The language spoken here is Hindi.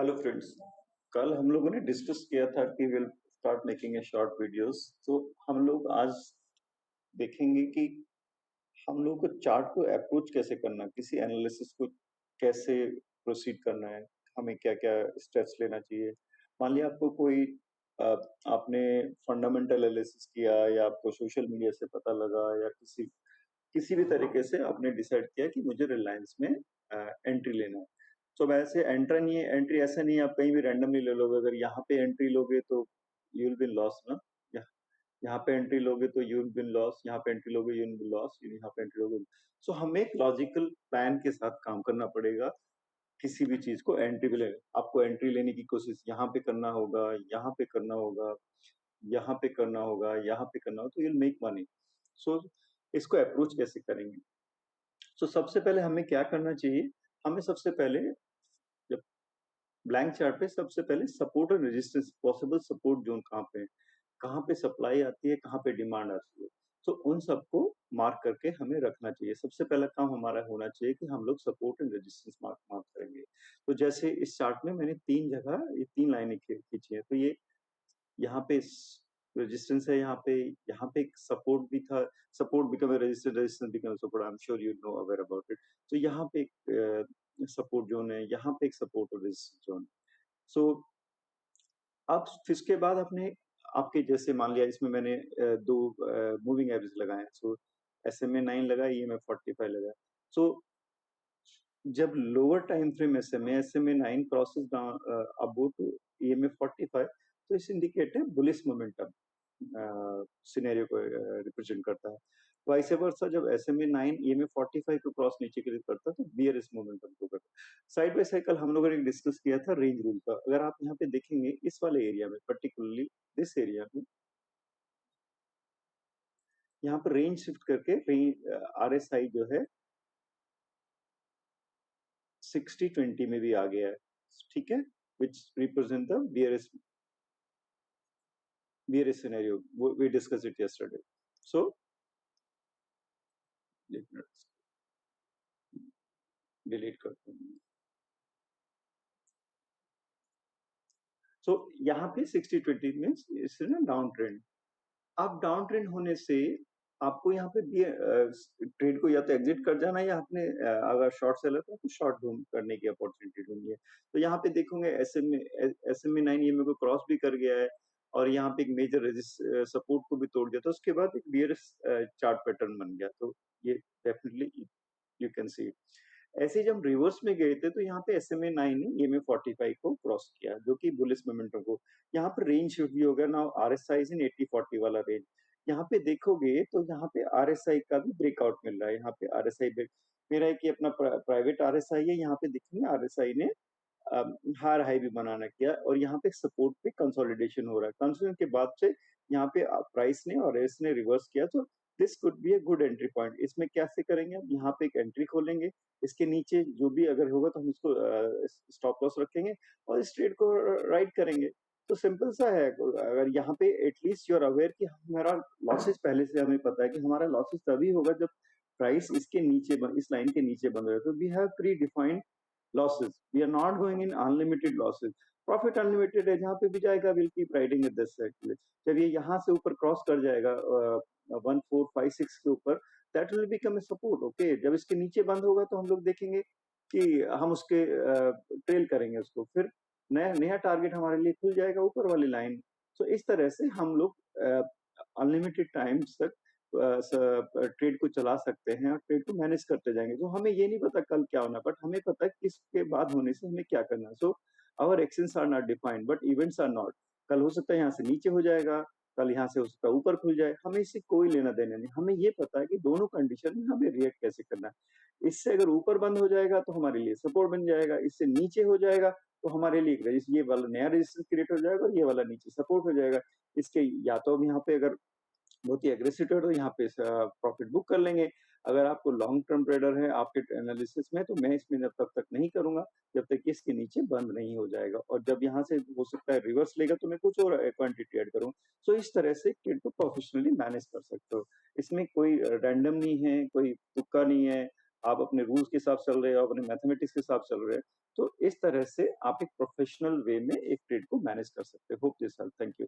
Hello friends. कल हम लोगों ने डिस्कस किया था कि will start making a short videos. तो हम लोग आज देखेंगे कि हम लोग को चार्ट को अप्रोच कैसे करना, किसी एनालिसिस को कैसे प्रोसीड करना है, हमें क्या क्या स्टेप्स लेना चाहिए। मान लिया आपको कोई अ, आपने फंडामेंटल एनालिसिस किया या आपको सोशल मीडिया से पता लगा या किसी किसी भी तरीके से आपने डिसाइड किया कि मुझे रिलायंस में एंट्री लेना है। तो वैसे एंट्री नहीं है, एंट्री ऐसा नहीं है आप कहीं भी रैंडमली ले लोगे। अगर यहाँ पे एंट्री लोगे तो यू विल बी लॉस ना। या- यहाँ पे एंट्री लोगे तो यू विल बी लॉस, यहाँ पे एंट्री लोगे यू विल बी लॉस, यहाँ पे एंट्री लोगे। सो हमें एक लॉजिकल प्लान के साथ काम करना पड़ेगा। किसी भी चीज को एंट्री ले, आपको एंट्री लेने की कोशिश यहाँ पे करना होगा, यहाँ पे करना होगा, यहाँ पे करना होगा, यहाँ पे करना होगा, तो यू विल मेक मनी। सो इसको अप्रोच कैसे करेंगे? तो सबसे पहले हमें क्या करना चाहिए? हमें सबसे पहले जब ब्लैंक चार्ट पे सबसे पहले सपोर्ट और रेजिस्टेंस, पॉसिबल सपोर्ट जोन कहाँ पे है, कहाँ पे सप्लाई आती है, कहाँ पे डिमांड आती है, तो उन सबको मार्क करके हमें रखना चाहिए। सबसे पहला काम हमारा होना चाहिए कि हम लोग support and resistance mark mark करेंगे। तो जैसे इस चार्ट में मैंने तीन जगह ये तीन लाइनें खींची है, तो ये यहाँ पे रेजिस्टेंस है, यहाँ पे एक सपोर्ट भी था। Support become resistance, resistance become support. I am sure you know aware about it. तो यहाँ पे एक सपोर्ट जोन है, यहाँ पे एक सपोर्ट और रेजिस्टेंस जोन। सो अब इसके बाद अपने आपके जैसे मान लिया इसमें मैंने दो मूविंग एवरेज लगाए। सो SMA 9 लगा, EMA 45 लगा। सो जब lower time frame SMA 9 crosses above to EMA 45, तो इस इंडिकेट है बुलिश मोमेंटम सिनेरियो को रिप्रेजेंट करता है। वाइस वर्सा जब SMA 9 EMA 45 को क्रॉस नीचे की तरफ करता है तो बियरिश मोमेंटम को करता है। साइड बाय साइकिल हम लोगों ने डिस्कस किया था रेंज रूल का। अगर आप यहाँ पे देखेंगे इस वाले एरिया में, पर्टिकुलरली दिस एरिया में, यहाँ पर रेंज शिफ्ट करके RSI जो है 60-20 में भी आ गया है। ठीक है, which represent the bearish scenario. We discuss it yesterday. So delete करते हैं। सो यहाँ पे 60-20 मीन्स इससे ना डाउन ट्रेंड। अब डाउन ट्रेंड होने से आपको यहाँ पे भी ट्रेड को या तो एग्जिट कर जाना है या आपने अगर शॉर्ट सेलर था तो शॉर्ट ढूंढ करने की अपॉर्चुनिटी ढूंढनी है। तो यहाँ पे देखोगे SMA 9 ये मेरे को क्रॉस भी कर गया है और यहाँ पे एक मेजर सपोर्ट को भी तोड़ दिया, तो उसके बाद एक बियरिश चार्ट पैटर्न बन गया। तो ये डेफिनेटली यू कैन सी। ऐसे ही जब हम रिवर्स में गए थे तो यहाँ पे SMA 9 ने EMA 45 को क्रॉस किया, जो कि बुलिश मोमेंटम को। यहाँ पर रेंज शिफ्ट भी होगा ना, RSI इन 80-40 वाला रेंज। यहाँ पे देखोगे तो यहाँ पे RSI का भी ब्रेकआउट मिल रहा है। यहाँ पे RSI ब्रेक, मेरा एक अपना प्राइवेट RSI है। यहाँ पे देखेंगे RSI ने हार हाई भी बनाना किया और यहाँ पे सपोर्ट पे कंसोलिडेशन हो रहा है। कंसोलिडेशन के बाद से यहाँ पे प्राइस ने और रेस ने रिवर्स किया, तो this could be a good entry point. इसमें कैसे करेंगे? अब यहाँ पे एक एंट्री खोलेंगे, इसके नीचे जो भी अगर होगा तो हम इसको स्टॉप लॉस रखेंगे और इस ट्रेड को राइट करेंगे। तो सिंपल सा है। अगर यहाँ पे एटलीस्ट यू आर अवेयर कि हमारा लॉसेस पहले से हमें पता है कि हमारा लॉसेस तभी होगा जब प्राइस इसके नीचे इस लाइन के नीचे बंद रहे। तो we have pre defined losses. We are not going in unlimited losses. Profit unlimited है, जहां पे भी जाएगा will keep riding it this side. जब ये यहाँ से ऊपर क्रॉस कर जाएगा 1456 के ऊपर, that will become a support. Okay, जब इसके नीचे बंद होगा तो हम लोग देखेंगे कि हम उसके ट्रेल करेंगे उसको, फिर नया नया टारगेट हमारे लिए खुल जाएगा ऊपर वाली लाइन। तो इस तरह से हम लोग अनलिमिटेड टाइम्स तक ट्रेड को चला सकते हैं और ट्रेड को मैनेज करते जाएंगे। तो हमें ये नहीं पता कल क्या होना, बट हमें पता है किसके बाद होने से हमें क्या करना है। So our actions are not defined but events are not. कल हो सकता है यहाँ से नीचे हो जाएगा, कल यहाँ से हो सकता है ऊपर खुल जाए, हमें इससे कोई लेना देना नहीं। हमें ये पता है कि दोनों कंडीशन में हमें रिएक्ट कैसे करना है। इससे अगर ऊपर बंद हो जाएगा तो हमारे लिए सपोर्ट बन जाएगा, इससे नीचे हो जाएगा तो हमारे लिए ये वाला नया रेजिस्टेंस क्रिएट हो जाएगा और ये वाला नीचे सपोर्ट हो जाएगा। इसके या तो अब यहाँ पे अगर बहुत ही एग्रेसिव ट्रेड हो, यहाँ पे प्रॉफिट बुक कर लेंगे। अगर आपको लॉन्ग टर्म ट्रेडर है आपके एनालिसिस में, तो मैं इसमें तब तक नहीं करूंगा जब तक कि इसके नीचे बंद नहीं हो जाएगा। और जब यहाँ से हो सकता है रिवर्स लेगा तो मैं कुछ और क्वांटिटी ऐड करूँ। सो इस तरह से ट्रेड को प्रोफेशनली मैनेज कर सकते हो। इसमें कोई रैंडम नहीं है, कोई तुक्का नहीं है। आप अपने रूल्स के हिसाब से चल रहे हो, अपने मैथमेटिक्स के हिसाब से चल रहे हो, तो इस तरह से आप एक प्रोफेशनल वे में एक ट्रेड को मैनेज कर सकते हो। Hope this help. Thank you.